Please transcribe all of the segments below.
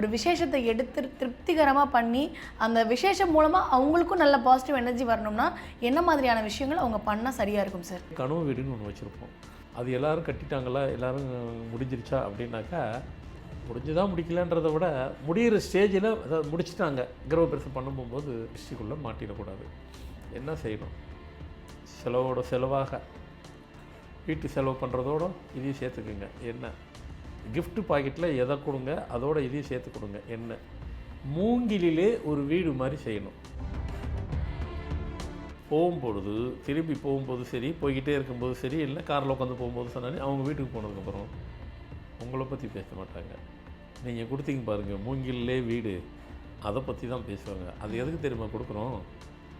ஒரு விசேஷத்தை எடுத்து திருப்திகரமாக பண்ணி அந்த விசேஷம் மூலமாக அவங்களுக்கும் நல்ல பாசிட்டிவ் எனர்ஜி வரணும்னா என்ன மாதிரியான விஷயங்கள் அவங்க பண்ணால் சரியாக இருக்கும் சார்? கனவு வீடுன்னு ஒன்று வச்சுருப்போம். அது எல்லோரும் கட்டிட்டாங்களா, எல்லோரும் முடிஞ்சிருச்சா அப்படின்னாக்கா, முடிஞ்சுதான் முடிக்கலன்றதை விட முடிகிற ஸ்டேஜில் அதாவது முடிச்சுட்டாங்க கிரக பிரசம் பண்ணும்போது திருஷ்டிக்குள்ளே மாட்டிடக்கூடாது. என்ன செய்யணும்? செலவோட செலவாக வீட்டு செலவு பண்ணுறதோட இதையும் சேர்த்துக்குங்க. என்ன கிஃப்ட் பாக்கெட்டில் எதை கொடுங்க, அதோட இதையும் சேர்த்து கொடுங்க. என்ன மூங்கிலே ஒரு வீடு மாதிரி செய்யணும். போகும்பொழுது திரும்பி போகும்போது சரி, போய்கிட்டே இருக்கும்போது சரி, இல்லை காரில் உட்காந்து போகும்போது சொன்னாலே அவங்க வீட்டுக்கு போனதுக்கப்புறம் உங்களை பற்றி பேச மாட்டாங்க. நீங்கள் கொடுத்தீங்க பாருங்கள் மூங்கிலே வீடு, அதை பற்றி தான் பேசுவாங்க. அது எதுக்கு தெரியுமா கொடுக்குறோம்?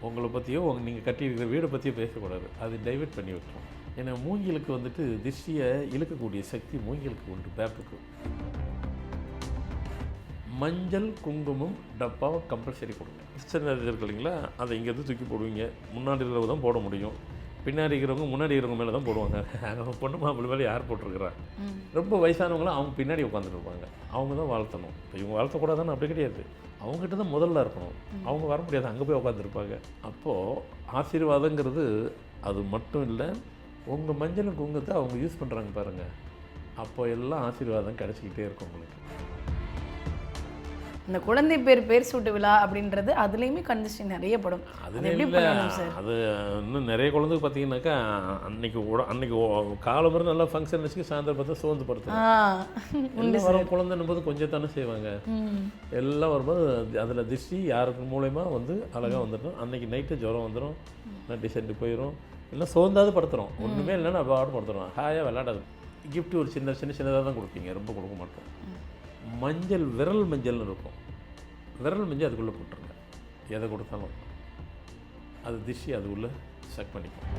உங்களை பற்றியோ நீங்கள் கட்டியிருக்கிற வீடை பற்றியோ பேசக்கூடாது. அது டைவெர்ட் பண்ணி விட்டுரும். ஏன்னா மூங்கிலுக்கு வந்துட்டு திருஷ்டியை இழுக்கக்கூடிய சக்தி மூங்கிலுக்கு உண்டு, பேப்புக்கு. மஞ்சள் குங்குமம் டப்பாவை கம்பல்சரி கொடுங்க. கிறிஸ்டன் இருக்கு இல்லைங்களா, அதை இங்கேருந்து தூக்கி போடுவீங்க. முன்னாடி இருக்கிறவங்க தான் போட முடியும், பின்னாடி இருக்கிறவங்க முன்னாடி இருக்கிறவங்க மேலே தான் போடுவாங்க. அங்கே பொண்ணு மாப்பிள்ளை மேலே யார் போட்டிருக்கிறா? ரொம்ப வயசானவங்களாம் அவங்க பின்னாடி உட்காந்துருப்பாங்க. அவங்க தான் வாழ்த்தணும். இப்போ இவங்க வாழ்த்தக்கூடாதுன்னு அப்படி கிடையாது. அவங்ககிட்ட தான் முதல்ல இருக்கணும். அவங்க வர முடியாது, அங்கே போய் உட்காந்துருப்பாங்க. அப்போது ஆசீர்வாதங்கிறது அது மட்டும் இல்லை, உங்கள் மஞ்சள் குங்குமத்தை அவங்க யூஸ் பண்ணுறாங்க பாருங்கள், அப்போ எல்லாம் ஆசீர்வாதம் கிடச்சிக்கிட்டே இருக்கும் உங்களுக்கு. இந்த குழந்தை பேர் சூட்டு விழா அப்படின்றது அதுலேயுமே கண்டிஷன் நிறைய படும். அது எப்படி பண்ணணும் சார்? அது இன்னும் நிறைய குழந்தைக்கு பார்த்தீங்கன்னாக்கா அன்னைக்கு காலம்பரம் நல்லா ஃபங்க்ஷன் வச்சு சாயந்தரம் பார்த்தா சோர்ந்து படுத்து வர குழந்தைன்னும் போது கொஞ்சம் தானே செய்வாங்க. எல்லாம் வரும்போது அதில் திருஷ்டி யாருக்கு மூலயமா வந்து அழகாக வந்துடும். அன்னைக்கு நைட்டு ஜுரம் வந்துடும், நட்டி சென்று போயிடும், இல்லை சோர்ந்தாது படுத்துகிறோம். ஒன்றுமே இல்லைன்னா அவ்வாறு படுத்துகிறோம். ஹாயாக விளையாடாது. கிஃப்ட் ஒரு சின்னதாக தான் கொடுப்பீங்க, ரொம்ப கொடுக்க மாட்டோம். மஞ்சள் விரல் மஞ்சள்னு இருக்கும், விரல் மஞ்சள் அதுக்குள்ளே போட்டுருங்க. எதை கொடுத்தாலும் அது திஷ்டி அது உள்ளே செக் பண்ணிக்கும்.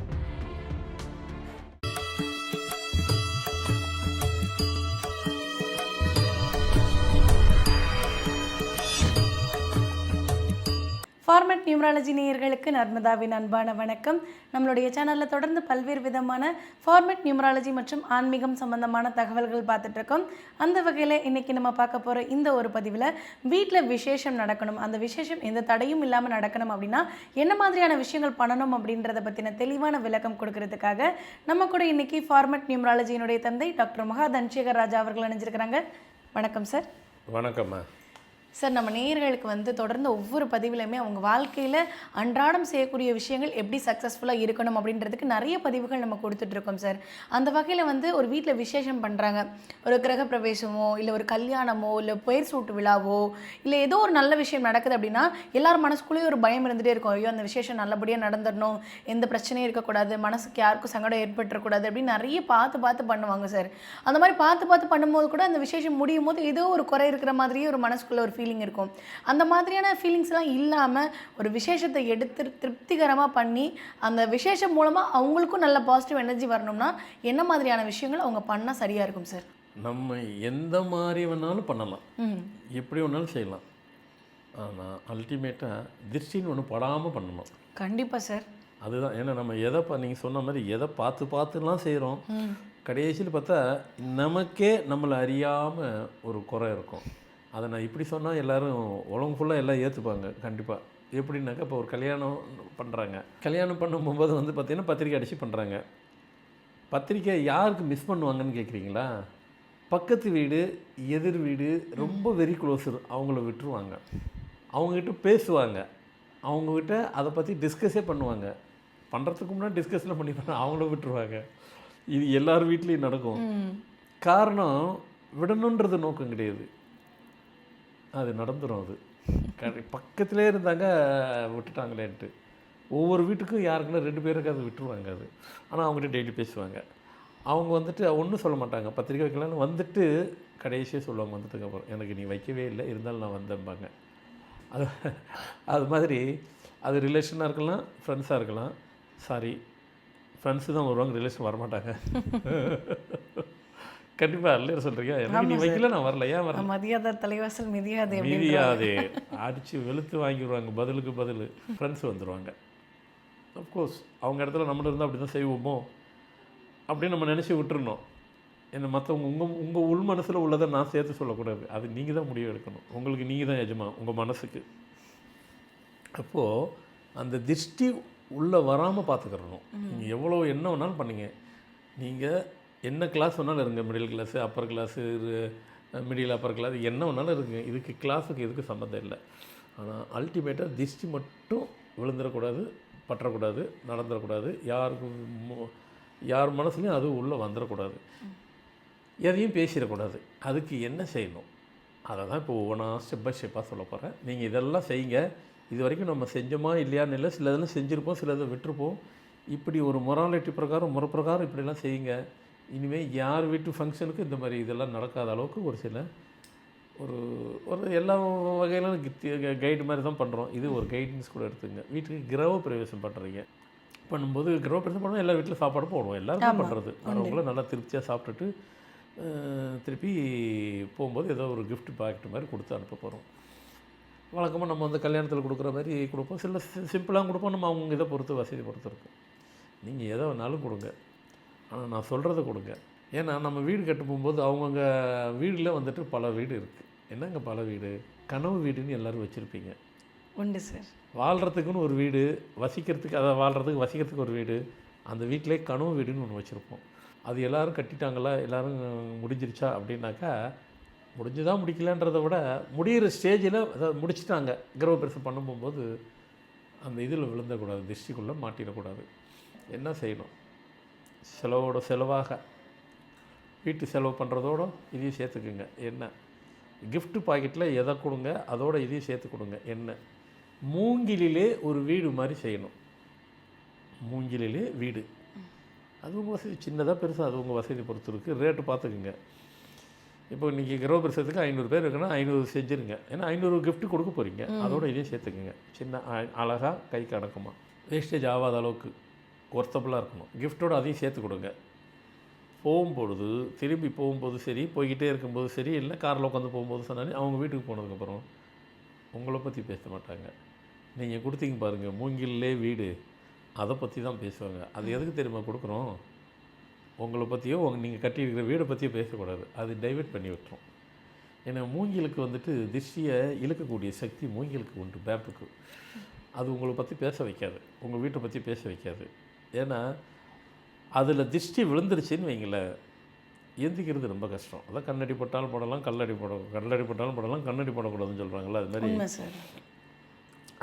ஃபார்மேட் நியூமராலஜி நேயர்களுக்கு நர்மதாவின் அன்பான வணக்கம். நம்மளுடைய சேனலில் தொடர்ந்து பல்வேறு விதமான ஃபார்மேட் நியூமராலஜி மற்றும் ஆன்மீகம் சம்பந்தமான தகவல்கள் பார்த்துட்ருக்கோம். அந்த வகையில் இன்றைக்கி நம்ம பார்க்க போகிற இந்த ஒரு பதிவில் வீட்டில் விசேஷம் நடக்கணும், அந்த விசேஷம் எந்த தடையும் இல்லாமல் நடக்கணும் அப்படின்னா என்ன மாதிரியான விஷயங்கள் பண்ணணும் அப்படின்றத பற்றின தெளிவான விளக்கம் கொடுக்கறதுக்காக நம்ம கூட இன்றைக்கி ஃபார்மேட் நியூமராலஜியினுடைய தந்தை டாக்டர் மகா தன்சேகர் ராஜா அவர்கள் இணைஞ்சிருக்கிறாங்க. வணக்கம் சார். வணக்கம்மா சார். நம்ம நேயர்களுக்கு வந்து தொடர்ந்து ஒவ்வொரு பதிவுலையுமே அவங்க வாழ்க்கையில் அன்றாடம் செய்யக்கூடிய விஷயங்கள் எப்படி சக்ஸஸ்ஃபுல்லாக இருக்கணும் அப்படின்றதுக்கு நிறைய பதிவுகள் நம்ம கொடுத்துட்ருக்கோம் சார். அந்த வகையில் வந்து ஒரு வீட்டில் விசேஷம் பண்ணுறாங்க, ஒரு கிரக பிரவேசமோ இல்லை ஒரு கல்யாணமோ இல்லை பெயர் சூட்டு விழாவோ இல்லை ஏதோ ஒரு நல்ல விஷயம் நடக்குது அப்படின்னா எல்லாரும் மனசுக்குள்ளேயே ஒரு பயம் இருந்துகிட்டே இருக்கும். ஐயோ அந்த விசேஷம் நல்லபடியாக நடந்துடணும், எந்த பிரச்சனையும் இருக்கக்கூடாது, மனசுக்கு யாருக்கும் சங்கடம் ஏற்பட்டுறக்கூடாது அப்படின்னு நிறைய பார்த்து பண்ணுவாங்க சார். அந்த மாதிரி பார்த்து பண்ணும்போது கூட அந்த விசேஷம் முடியும் போது ஏதோ ஒரு குறை இருக்கிற மாதிரியே ஒரு மனசுக்குள்ளே ஒரு ஃபீலிங் இருக்கும். அந்த மாதிரியான ஃபீலிங்ஸ்லாம் இல்லாமல் ஒரு விசேஷத்தை எடுத்து திருப்திகரமாக பண்ணி அந்த விசேஷம் மூலமாக அவங்களுக்கும் நல்ல பாசிட்டிவ் எனர்ஜி வரணும்னா என்ன மாதிரியான விஷயங்கள் அவங்க பண்ணால் சரியாக இருக்கும் சார்? நம்ம எந்த மாதிரி வேணாலும் பண்ணலாம், எப்படி வேணாலும் செய்யலாம். ஆனால் அல்டிமேட்டாக திருஷ்டின்னு ஒன்று படாமல் பண்ணணும். கண்டிப்பாக சார். அதுதான். ஏன்னா நம்ம நீங்கள் சொன்ன மாதிரி எதை பார்த்துலாம் செய்கிறோம், கடைசியில் பார்த்தா நமக்கே நம்மளை அறியாமல் ஒரு குறை இருக்கும். அதை நான் இப்படி சொன்னால் எல்லோரும் உலகம் ஃபுல்லாக எல்லாம் ஏற்றுப்பாங்க கண்டிப்பாக. எப்படின்னாக்கா இப்போ ஒரு கல்யாணம் பண்ணுறாங்க, கல்யாணம் பண்ணும்போது வந்து பார்த்திங்கன்னா பத்திரிக்கை அடித்து பண்ணுறாங்க. பத்திரிக்கை யாருக்கு மிஸ் பண்ணுவாங்கன்னு கேட்குறீங்களா? பக்கத்து வீடு, எதிர் வீடு, ரொம்ப வெரி க்ளோஸர் அவங்கள விட்டுருவாங்க. அவங்ககிட்ட பேசுவாங்க, அவங்கக்கிட்ட அதை பற்றி டிஸ்கஸே பண்ணுவாங்க. பண்ணுறதுக்கு முன்னாடி டிஸ்கஸ்லாம் பண்ணிப்பாங்க, அவங்கள விட்டுருவாங்க. இது எல்லார் வீட்லேயும் நடக்கும். காரணம் விடணுன்றது நோக்கம் கிடையாது, அது நடந்துடும். அது பக்கத்திலே இருந்தாங்க விட்டுட்டாங்களேன்ட்டு ஒவ்வொரு வீட்டுக்கும் யாருக்குன்னா 2 பேருக்கு அது விட்டுருவாங்க. அது ஆனால் அவங்ககிட்ட டெய்லி பேசுவாங்க. அவங்க வந்துட்டு ஒன்றும் சொல்ல மாட்டாங்க, பத்திரிக்கை வைக்கலான்னு வந்துட்டு கடைசியாக சொல்லுவாங்க வந்ததுக்கப்புறம், எனக்கு நீ வைக்கவே இல்லை இருந்தாலும் நான் வந்தேன்பாங்க. அது மாதிரி அது ரிலேஷனாக இருக்கலாம், ஃப்ரெண்ட்ஸாக இருக்கலாம். சாரி, ஃப்ரெண்ட்ஸு தான் வருவாங்க, ரிலேஷன் வரமாட்டாங்க. கண்டிப்பாக இல்லையா சொல்கிறீங்க? எனக்கு நீ வைக்கல நான் வரல, ஏன் வரல? மதியாத தலைவாசல் மிதியாதே அடித்து வெளுத்து வாங்கிடுவாங்க. பதிலுக்கு பதில் ஃப்ரெண்ட்ஸ் வந்துடுவாங்க. அஃப்கோர்ஸ் அவங்க இடத்துல நம்மள இருந்தால் அப்படி தான் செய்வோமோ அப்படின்னு நம்ம நினச்சி விட்டுருணும். என்ன மற்றவங்க உங்கள் உள் மனசில் உள்ளதை நான் சேர்த்து சொல்லக்கூடாது. அது நீங்கள் தான் முடிவு எடுக்கணும். உங்களுக்கு நீங்கள் தான் எஜமா உங்கள் மனசுக்கு. அப்போது அந்த திருஷ்டி உள்ளே வராமல் பார்த்துக்கிறணும். நீங்கள் எவ்வளோ என்ன வேணாலும் பண்ணுங்க. நீங்கள் என்ன கிளாஸ் வேணாலும் இருங்க, middle class, upper class, middle upper class, என்ன வேணாலும் இருக்குங்க. இதுக்கு கிளாஸுக்கு இதுக்கு சம்மந்தம் இல்லை. ஆனால் அல்டிமேட்டாக திருஷ்டி மட்டும் விழுந்துடக்கூடாது, பற்றக்கூடாது, நடந்துடக்கூடாது. யார் மனசுலையும் அது உள்ளே வந்துடக்கூடாது. எதையும் பேசிடக்கூடாது. அதுக்கு என்ன செய்யணும் அதை தான் இப்போ ஒவ்வொன்றா ஸ்டெப் பை ஸ்டெப்பாக சொல்ல போகிறேன். நீங்கள் இதெல்லாம் செய்யுங்க. இது வரைக்கும் நம்ம செஞ்சோமா இல்லையான்னு இல்லை, சில இதெல்லாம் செஞ்சுருப்போம், சில இதை விட்டுருப்போம். இப்படி ஒரு மொராலிட்டி பிரகாரம் முறை பிரகாரம் இப்படிலாம் செய்யுங்க. இனிமேல் யார் வீட்டு ஃபங்க்ஷனுக்கு இந்த மாதிரி இதெல்லாம் நடக்காத அளவுக்கு ஒரு சில ஒரு எல்லா வகையிலும் கைடு மாதிரி தான் பண்ணுறோம். இது ஒரு கைடன்ஸ் கூட எடுத்துங்க. வீட்டுக்கு கிரக பிரவேசம் பண்ணுறீங்க பண்ணும்போது, கிரக பிரவேசம் பண்ணால் எல்லா வீட்டில் சாப்பாடு போடுவோம். எல்லாருக்கும் பண்ணுறது. வரவங்களும் நல்லா திருப்தியாக சாப்பிட்டுட்டு திருப்பி போகும்போது ஏதோ ஒரு கிஃப்ட் பாக்கெட் மாதிரி கொடுத்து அனுப்ப போகிறோம். வழக்கமாக நம்ம வந்து கல்யாணத்தில் கொடுக்குற மாதிரி கொடுப்போம். சில சிம்பிளாக கொடுப்போம். நம்ம அவங்க இதை பொறுத்து வசதி பொறுத்து இருக்கும். நீங்கள் எதை வேணாலும் கொடுங்க, ஆனால் நான் சொல்கிறத கொடுங்க. ஏன்னா நம்ம வீடு கட்ட போகும்போது அவங்கவுங்க வீடில் வந்துட்டு பல வீடு இருக்குது. என்னங்க பல வீடு? கனவு வீடுன்னு எல்லோரும் வச்சுருப்பீங்க. உண்டு சார். வாழ்கிறதுக்குன்னு ஒரு வீடு, வசிக்கிறதுக்கு, அதை வாழ்கிறதுக்கு வசிக்கிறதுக்கு ஒரு வீடு, அந்த வீட்டிலே கனவு வீடுன்னு ஒன்று வச்சுருப்போம். அது எல்லோரும் கட்டிட்டாங்களா, எல்லோரும் முடிஞ்சிருச்சா அப்படின்னாக்கா, முடிஞ்சுதான் முடிக்கலன்றதை விட முடிகிற ஸ்டேஜில் அதாவது முடிச்சுட்டாங்க. கிரகப்பிரவேசம் பண்ண போகும்போது அந்த இதில் விழுந்தக்கூடாது, திருஷ்டிக்குள்ளே மாட்டிடக்கூடாது. என்ன செய்யணும்? செலவோட செலவாக வீட்டு செலவு பண்ணுறதோட இதையும் சேர்த்துக்குங்க. என்ன கிஃப்ட் பாக்கெட்டில் எதை கொடுங்க, அதோட இதையும் சேர்த்து கொடுங்க. என்ன மூங்கிலே ஒரு வீடு மாதிரி செய்யணும். மூங்கிலே வீடு, அது உங்கள் வசதி. சின்னதாக பெருசாக அது உங்கள் வசதி பொறுத்து இருக்குது. ரேட்டு பார்த்துக்குங்க. இப்போ இன்றைக்கி கிரகப்பிரவேசத்துக்கு 500 பேர் இருக்குன்னா 500 செஞ்சுருங்க. ஏன்னா 500 கிஃப்ட் கொடுக்க போகிறீங்க, அதோட இதையும் சேர்த்துக்குங்க. சின்ன அழகாக கைக்கு அடக்கமாக, வேஸ்டேஜ் ஆகாத அளவுக்கு ஒர்த்தபுளாக இருக்கணும். கிஃப்ட்டோடு அதையும் சேர்த்து கொடுங்க. போகும்பொழுது, திரும்பி போகும்போது சரி, போய்கிட்டே இருக்கும்போது சரி, இல்லை காரில் உட்காந்து போகும்போது சொன்னாலும் அவங்க வீட்டுக்கு போனதுக்கப்புறம் உங்களை பற்றி பேச மாட்டாங்க. நீங்கள் கொடுத்தீங்க பாருங்கள் மூங்கிலே வீடு, அதை பற்றி தான் பேசுவாங்க. அது எதுக்கு தெரியுமா கொடுக்குறோம்? உங்களை பற்றியோ நீங்கள் கட்டியிருக்கிற வீடை பற்றியோ பேசக்கூடாது. அது டைவெர்ட் பண்ணி விட்டுரும். ஏன்னா மூங்கிலுக்கு வந்துட்டு திருஷ்டியை இழுக்கக்கூடிய சக்தி மூங்கிலுக்கு உண்டு, பேப்புக்கு. அது உங்களை பற்றி பேச வைக்காது, உங்கள் வீட்டை பற்றி பேச வைக்காது. ஏன்னா அதில் திருஷ்டி விழுந்துருச்சுன்னு வைங்களேன், எந்திக்கிறது ரொம்ப கஷ்டம். அதான் கண்ணடி போட்டாலும் போடலாம், கல்லடி போட்டாலும் போடலாம், கண்ணடி போடக்கூடாதுன்னு சொல்கிறாங்களா, அது மாதிரி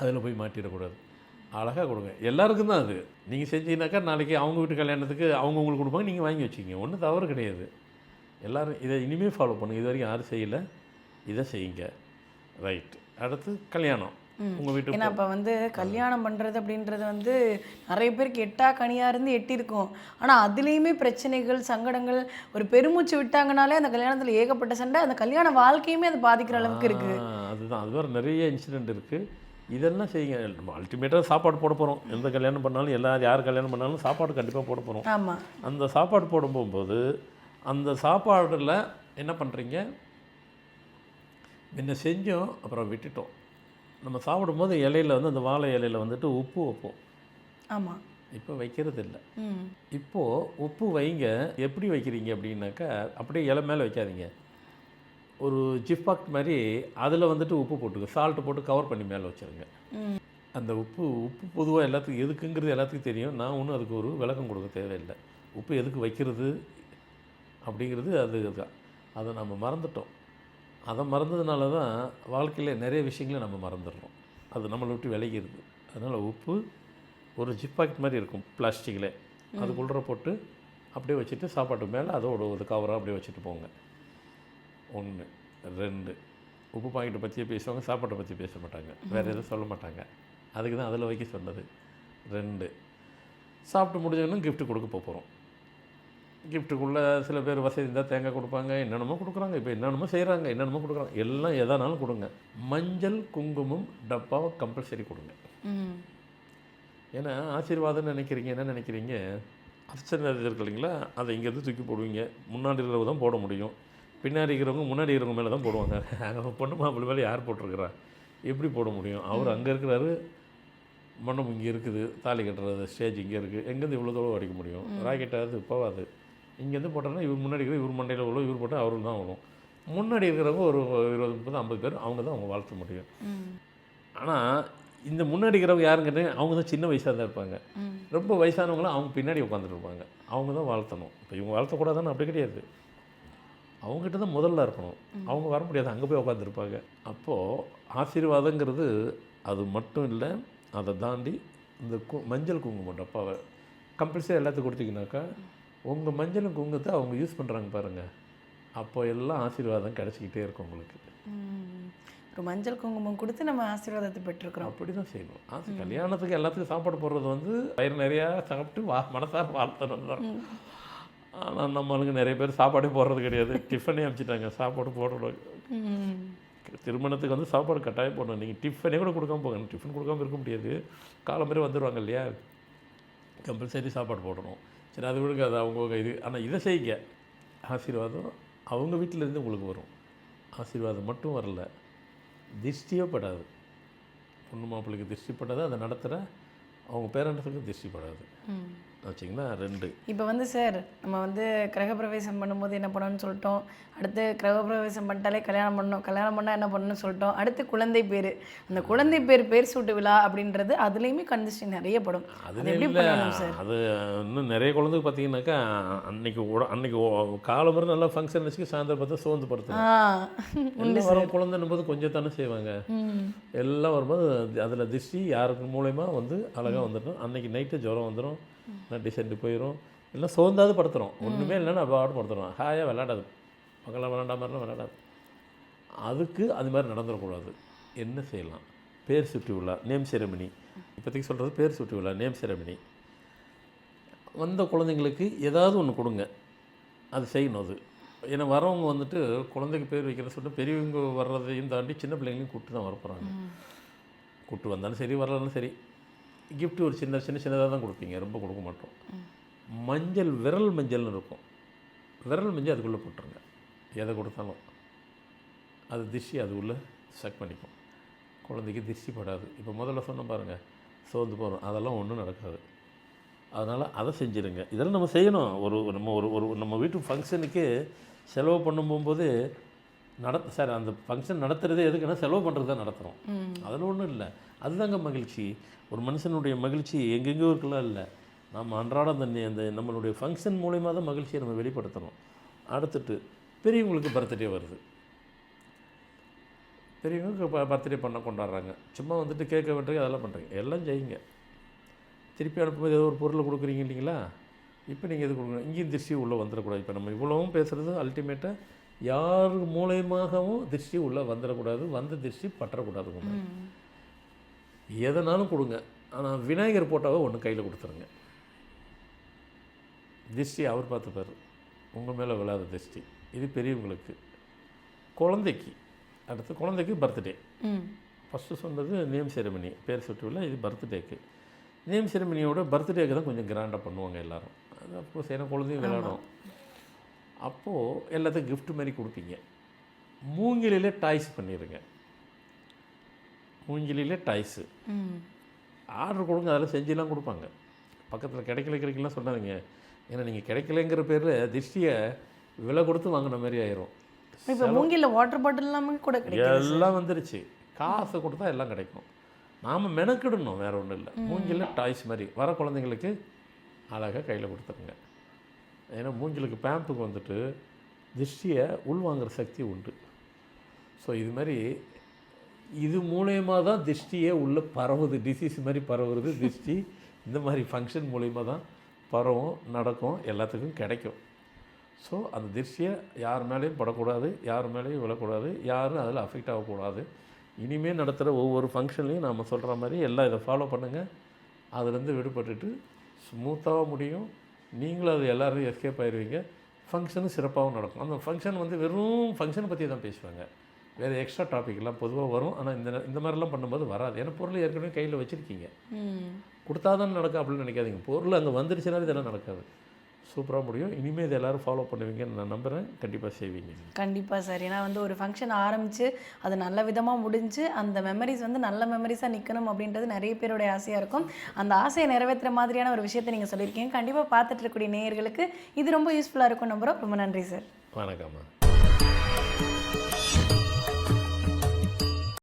அதில் போய் மாட்டிடக்கூடாது. அழகாக கொடுங்க. எல்லாருக்கும் தான் அது. நீங்கள் செஞ்சீங்கன்னாக்கா நாளைக்கு அவங்க வீட்டு கல்யாணத்துக்கு அவங்க உங்களுக்கு கொடுப்பாங்க, நீங்கள் வாங்கி வச்சுக்கிங்க. ஒன்றும் தவறு கிடையாது. எல்லோரும் இதை இனிமேல் ஃபாலோ பண்ணுங்கள். இது வரைக்கும் யாரும் செய்யலை, இதை செய்யுங்க. ரைட். அடுத்து கல்யாணம் உங்கள் வீட்டு. ஏன்னா இப்போ வந்து கல்யாணம் பண்ணுறது அப்படின்றது வந்து நிறைய பேருக்கு எட்டா கனியாக இருந்து எட்டியிருக்கும். ஆனால் அதுலேயுமே பிரச்சனைகள், சங்கடங்கள், ஒரு பெருமூச்சு விட்டாங்கனாலே அந்த கல்யாணத்தில் ஏகப்பட்ட சண்டை, அந்த கல்யாண வாழ்க்கையுமே அது பாதிக்கிற அளவுக்கு இருக்குது. அதுதான், அது வேறு நிறைய இன்சிடெண்ட் இருக்குது. இதெல்லாம் செய்யுங்க. நம்ம அல்டிமேட்டாக சாப்பாடு போட போகிறோம். எந்த கல்யாணம் பண்ணாலும் யார் கல்யாணம் பண்ணாலும் சாப்பாடு கண்டிப்பாக போட போகிறோம். ஆமாம். அந்த சாப்பாடு போட போகும்போது அந்த சாப்பாடில் என்ன பண்ணுறீங்க? முன்ன செஞ்சோம், அப்புறம் விட்டுட்டோம். நம்ம சாப்பிடும்போது இலையில் வந்து அந்த வாழை இலையில் வந்துட்டு உப்பு வைப்போம். ஆமாம். இப்போ வைக்கிறது இல்லை. இப்போது உப்பு வைங்க. எப்படி வைக்கிறீங்க அப்படின்னாக்கா, அப்படியே இலை மேலே வைக்காதீங்க. ஒரு ஜிப்பாக்ட் மாதிரி அதில் வந்துட்டு உப்பு போட்டுங்க, சால்ட்டு போட்டு கவர் பண்ணி மேலே வச்சுருங்க. அந்த உப்பு பொதுவாக எல்லாத்துக்கும் எதுக்குங்கிறது எல்லாத்துக்கும் தெரியும். நான் ஒன்றும் அதுக்கு ஒரு விளக்கம் கொடுக்க தேவையில்லை. உப்பு எதுக்கு வைக்கிறது அப்படிங்கிறது அதுதான். அதை நம்ம மறந்துட்டோம். அதை மறந்ததுனால தான் வாழ்க்கையில் நிறைய விஷயங்களை நம்ம மறந்துடுறோம். அது நம்மளை விட்டு விலகிடுது. அதனால் உப்பு ஒரு ஜிப்பாக்கெட் மாதிரி இருக்கும் பிளாஸ்டிக்கில், அதுக்குள்ளே போட்டு அப்படியே வச்சுட்டு சாப்பாட்டுக்கு மேலே அதோட ஒரு கவராக அப்படியே வச்சுட்டு போங்க. 1 2 உப்பு பாக்கெட்டை பற்றியே பேசுவாங்க, சாப்பாட்டை பற்றி பேச மாட்டாங்க, வேறு எதுவும் சொல்ல மாட்டாங்க. அதுக்கு தான் அதில் வைக்க சொன்னது. 2 சாப்பிட்டு முடிஞ்சவனும் கிஃப்ட்டு கொடுக்க போகிறோம். கிஃப்ட்டுக்குள்ளே சில பேர் வசதி இருந்தால் தேங்காய் கொடுப்பாங்க, என்னென்னமோ கொடுக்குறாங்க. இப்போ என்னென்னமோ செய்கிறாங்க, என்னென்னமோ கொடுக்குறாங்க. எல்லாம் எதானாலும் கொடுங்க. மஞ்சள் குங்குமம் டப்பாவை கம்பல்சரி கொடுங்க. ஏன்னா ஆசீர்வாதம்னு நினைக்கிறீங்க, என்ன நினைக்கிறீங்க? அர்ச்சனை இருக்கு இல்லைங்களா, அதை இங்கேருந்து தூக்கி போடுவீங்க. முன்னாடி இருக்கிறவங்க தான் போட முடியும், பின்னாடி இருக்கிறவங்க முன்னாடி இருக்கிறவங்க மேலே தான் போடுவாங்க. அங்கே பொண்ணு மாப்பிள்ளை மேலே யார் போட்டிருக்கிறா? எப்படி போட முடியும்? அவர் அங்கே இருக்கிறாரு, மண்டபம் இங்கே இருக்குது, தாலி கட்டுறது ஸ்டேஜ் இங்கே இருக்குது, எங்கேருந்து இவ்வளோ தூரம் அடிக்க முடியும்? ராக்கெட்டாவது போகாது. இங்கேருந்து போட்டோன்னா இவர் முன்னாடி இருக்கிற இவர் மண்டையில் விழும், இவர் போட்டால் அவருக்கு தான் விழும். முன்னாடி இருக்கிறவங்க ஒரு 20, 30, 50 பேர் அவங்க தான் அவங்க வாழ்த்த முடியும். ஆனால் இந்த முன்னாடி இருக்கிறவங்க யாருன்னு கேட்டீங்க, அவங்க தான் சின்ன வயசாக தான் இருப்பாங்க. ரொம்ப வயசானவங்களும் அவங்க பின்னாடி உட்காந்துட்டு இருப்பாங்க. அவங்க தான் வாழ்த்தணும். இப்போ இவங்க வாழ்த்தக்கூடாதுன்னு அப்படி கிடையாது. அவங்ககிட்ட தான் முதல்ல இருக்கணும். அவங்க வர முடியாது, அங்கே போய் உட்காந்துருப்பாங்க. அப்போது ஆசீர்வாதங்கிறது அது மட்டும் இல்லை, அதை தாண்டி இந்த மஞ்சள் குங்குமம் டப்பாவை கம்பல்சரி எல்லாத்துக்கும் கொடுத்தீங்கன்னாக்கா உங்கள் மஞ்சளும் குங்குமத்தை அவங்க யூஸ் பண்ணுறாங்க பாருங்கள், அப்போ எல்லாம் ஆசீர்வாதம் கிடச்சிக்கிட்டே இருக்கும் உங்களுக்கு. ஒரு மஞ்சள் குங்குமம் கொடுத்து நம்ம ஆசீர்வாதத்தை பெற்றுக்கிறோம். அப்படி தான் செய்யணும். கல்யாணத்துக்கு எல்லாத்துக்கும் சாப்பாடு போடுறது வந்து வயிறு நிறையா சாப்பிட்டு மனசார வாழ்த்தணும் தான். ஆனால் நம்மளுக்கு நிறைய பேர் சாப்பாடே போடுறது கிடையாது. டிஃபனே அனுப்பிச்சிட்டாங்க, சாப்பாடு போடணும். திருமணத்துக்கு வந்து சாப்பாடு கட்டாயம் போடணும். நீங்கள் டிஃபனே கூட கொடுக்காம போங்க. டிஃபன் கொடுக்காம இருக்க முடியாது. காலம்பேர் வந்துடுவாங்க இல்லையா, கம்பல்சரி சாப்பாடு போடணும். சரி, அது விடுங்க, அது அவங்க இது. ஆனால் இதை செய்யுங்க, ஆசீர்வாதம் அவங்க வீட்டிலேருந்து உங்களுக்கு வரும். ஆசீர்வாதம் மட்டும் வரல, திருஷ்டியே படாது. பொண்ணு மாப்பிள்ளைக்கு திருஷ்டி படாது, அதை நடத்துகிற அவங்க பேரண்ட்ஸுக்கு திருஷ்டி படாது. வச்சிங்களா 2. இப்போ வந்து சார், நம்ம வந்து கிரகப்பிரவேசம் பண்ணும்போது என்ன பண்ணணும்னு சொல்லிட்டோம். அடுத்து கிரகப்பிரவேசம் பண்ணிட்டாலே கல்யாணம் பண்ணணும், கல்யாணம் பண்ணால் என்ன பண்ணணும்னு சொல்லிட்டோம். அடுத்து குழந்தை பேர். அந்த குழந்தை பேர் சூட்டு விழா அப்படின்றது அதுலேயுமே கண்டிஷன் நிறைய படும். அது எப்படி பண்ணணும் சார்? அது இன்னும் நிறைய குழந்தைக்கு பார்த்தீங்கன்னாக்கா அன்னைக்கு காலம் வரை நல்லா ஃபங்க்ஷன் வச்சு சாயந்தரம் பார்த்தா சோர்ந்து படுத்து வரும். குழந்தைன்னும் போது கொஞ்சம் தானே செய்வாங்க. எல்லாம் வரும்போது அதில் திருஷ்டி யாருக்கு மூலயமா வந்து அழகாக வந்துடும். அன்றைக்கி நைட்டு ஜுரம் வந்துடும், டிசென்ட் போயிடும், எல்லாம் சோர்ந்தாது படுத்துகிறோம். ஒன்றுமே இல்லைன்னா அவ்வாடு படுத்துகிறோம். ஹாயாக விளையாடாது, மகளாக விளையாண்டா மாதிரிலாம் விளையாடாது. அதுக்கு அது மாதிரி நடந்துடக்கூடாது. என்ன செய்யலாம்? பேர் சுட்டி விழா, நேம் செரமனி. இப்போதைக்கு சொல்கிறது பேர் சுட்டி விழா, நேம் செரமனி. வந்த குழந்தைங்களுக்கு ஏதாவது ஒன்று கொடுங்க, அது செய்யணும். அது ஏன்னா வரவங்க வந்துட்டு குழந்தைக்கு பேர் வைக்கிற சொல்லிட்டு பெரியவங்க வர்றதையும் தாண்டி சின்ன பிள்ளைங்களையும் கூப்பிட்டு தான் வரப்போகிறாங்க. கூப்பிட்டு வந்தாலும் சரி, வரலாலும் சரி, கிஃப்ட்டு ஒரு சின்னதாக தான் கொடுப்பீங்க, ரொம்ப கொடுக்க மாட்டோம். மஞ்சள், விரல் மஞ்சள்னு இருக்கும், விரல் மஞ்சள் அதுக்குள்ளே போட்டுருங்க. எதை கொடுத்தாலும் அது திருஷ்டி அது உள்ளே செக் பண்ணிக்கும். குழந்தைக்கு திருஷ்டி படாது. இப்போ முதல்ல சொன்ன பாருங்கள், சோர்ந்து போகிறோம், அதெல்லாம் ஒன்றும் நடக்காது. அதனால் அதை செஞ்சுருங்க. இதெல்லாம் நம்ம செய்யணும். நம்ம வீட்டு ஃபங்க்ஷனுக்கு செலவு பண்ணும் போகும்போது சார் அந்த ஃபங்க்ஷன் நடத்துகிறதே எதுக்குன்னா செலவு பண்ணுறது தான் நடத்துகிறோம். அதில் ஒன்றும் இல்லை, அதுதாங்க மகிழ்ச்சி. ஒரு மனுஷனுடைய மகிழ்ச்சி எங்கெங்கோ இருக்கலாம் இல்லை, நம்ம அன்றாட அந்த நம்மளுடைய ஃபங்க்ஷன் மூலயமா தான் மகிழ்ச்சியை நம்ம வெளிப்படுத்தணும். அடுத்துட்டு பெரியவங்களுக்கு பர்த்டே வருது, பெரியவங்களுக்கு பர்த்டே கொண்டாடுறாங்க. சும்மா வந்துட்டு கேட்க வேண்டிய அதெல்லாம் பண்ணுறீங்க, எல்லாம் செய்யுங்க. திருப்பி அனுப்பும்போது ஏதோ ஒரு பொருளை கொடுக்குறீங்க இல்லைங்களா, இப்போ நீங்கள் எது கொடுக்கணும், இங்கேயும் திருஷ்டி உள்ளே வந்துடக்கூடாது. இப்போ நம்ம இவ்வளவும் பேசுகிறது அல்டிமேட்டாக யார் மூலயமாகவும் திருஷ்டி உள்ளே வந்துடக்கூடாது, வந்த திருஷ்டி பற்றக்கூடாதுங்க. எதனாலும் கொடுங்க, ஆனால் விநாயகர் போட்டாவே ஒன்று கையில் கொடுத்துருங்க. திருஷ்டி அவர் பார்த்துப்பார், உங்கள் மேலே விழாத திருஷ்டி. இது பெரியவங்களுக்கு. குழந்தைக்கு அடுத்து குழந்தைக்கு பர்த்டே. ஃபஸ்ட்டு சொன்னது நேம் செரமனி, பேர் சுற்றுவில்லை. இது பர்த்டேக்கு. நேம் செரமனியோட பர்த்டேக்கு தான் கொஞ்சம் கிராண்டாக பண்ணுவாங்க எல்லோரும். அது அப்கோர்ஸ் ஏன்னா குழந்தையும் விளையாடும். அப்போது எல்லாத்துக்கும் கிஃப்ட் மாதிரி கொடுப்பீங்க. மூங்கிலே டாய்ஸ் பண்ணிடுங்க. மூங்கிலே டாய்ஸு ஆர்டர் கொடுங்க, அதெல்லாம் செஞ்சுலாம் கொடுப்பாங்க. பக்கத்தில் கிடைக்கலாம் சொன்னாங்க. ஏன்னா நீங்கள் கிடைக்கலங்கிற பேரில் திருஷ்டியை விலை கொடுத்து வாங்கின மாதிரி ஆயிரும். இப்போ மூங்கில் வாட்டர் பாட்டில் எல்லாமே கூட கிடைக்கும், எல்லாம் வந்துருச்சு. காசு கொடுத்தா எல்லாம் கிடைக்கும். நாம் மெனக்கிடணும், வேறு ஒன்றும் இல்லை. மூங்கில் டாய்ஸ் மாதிரி வர குழந்தைங்களுக்கு அழகாக கையில் கொடுத்துருங்க. ஏன்னா மூங்கிலுக்கு பேம்புக்கு வந்துட்டு திருஷ்டியை உள்வாங்கிற சக்தி உண்டு. ஸோ இது மாதிரி இது மூலயமா தான் திருஷ்டியே உள்ளே பரவுது, டிசீஸ் மாதிரி பரவுறது திருஷ்டி. இந்த மாதிரி ஃபங்க்ஷன் மூலயமா தான் பரவும், நடக்கும், எல்லாத்துக்கும் கிடைக்கும். ஸோ அந்த திருஷ்டியை யார் மேலேயும் படக்கூடாது, யார் மேலேயும் விழக்கூடாது, யாரும் அதில் அஃபெக்ட் ஆகக்கூடாது. இனிமேல் நடத்துகிற ஒவ்வொரு ஃபங்க்ஷன்லையும் நாம் சொல்கிற மாதிரி எல்லாம் இதை ஃபாலோ பண்ணுங்கள். அதுலேருந்து விடுபட்டுட்டு ஸ்மூத்தாக முடியும். நீங்களும் அது எல்லோரும் எஸ்கேப் ஆயிடுவீங்க. ஃபங்க்ஷனும் சிறப்பாகவும் நடக்கும். அந்த ஃபங்க்ஷன் வந்து வெறும் ஃபங்க்ஷனை பற்றி தான் பேசுவாங்க, வேறு எக்ஸ்ட்ரா டாபிக்லாம் பொதுவாக வரும். ஆனால் இந்த மாதிரிலாம் பண்ணும்போது வராது. ஏன்னா பொருள் ஏற்கனவே கையில் வச்சுருக்கீங்க, கொடுத்தா தான் நடக்கும் அப்படின்னு நினைக்காதீங்க. பொருள் அங்கே வந்துருச்சுனாலும் இதெல்லாம் நடக்காது. சூப்பராக முடியும். இனிமேல் இதை எல்லோரும் ஃபாலோ பண்ணுவீங்கன்னு நான் நம்புகிறேன். கண்டிப்பாக செய்வீங்க. கண்டிப்பாக சார். ஏன்னா வந்து ஒரு ஃபங்க்ஷன் ஆரம்பித்து அது நல்ல விதமாக முடிஞ்சு அந்த மெமரிஸ் வந்து நல்ல மெமரிஸாக நிற்கணும் அப்படின்றது நிறைய பேருடைய ஆசையாக இருக்கும். அந்த ஆசையை நிறைவேற்றுற மாதிரியான ஒரு விஷயத்தை நீங்கள் சொல்லியிருக்கீங்க. கண்டிப்பாக பார்த்துட்டு இருக்கக்கூடிய நேயர்களுக்கு இது ரொம்ப யூஸ்ஃபுல்லாக இருக்கும் நம்புகிறோம். ரொம்ப நன்றி சார். வணக்கம்மா.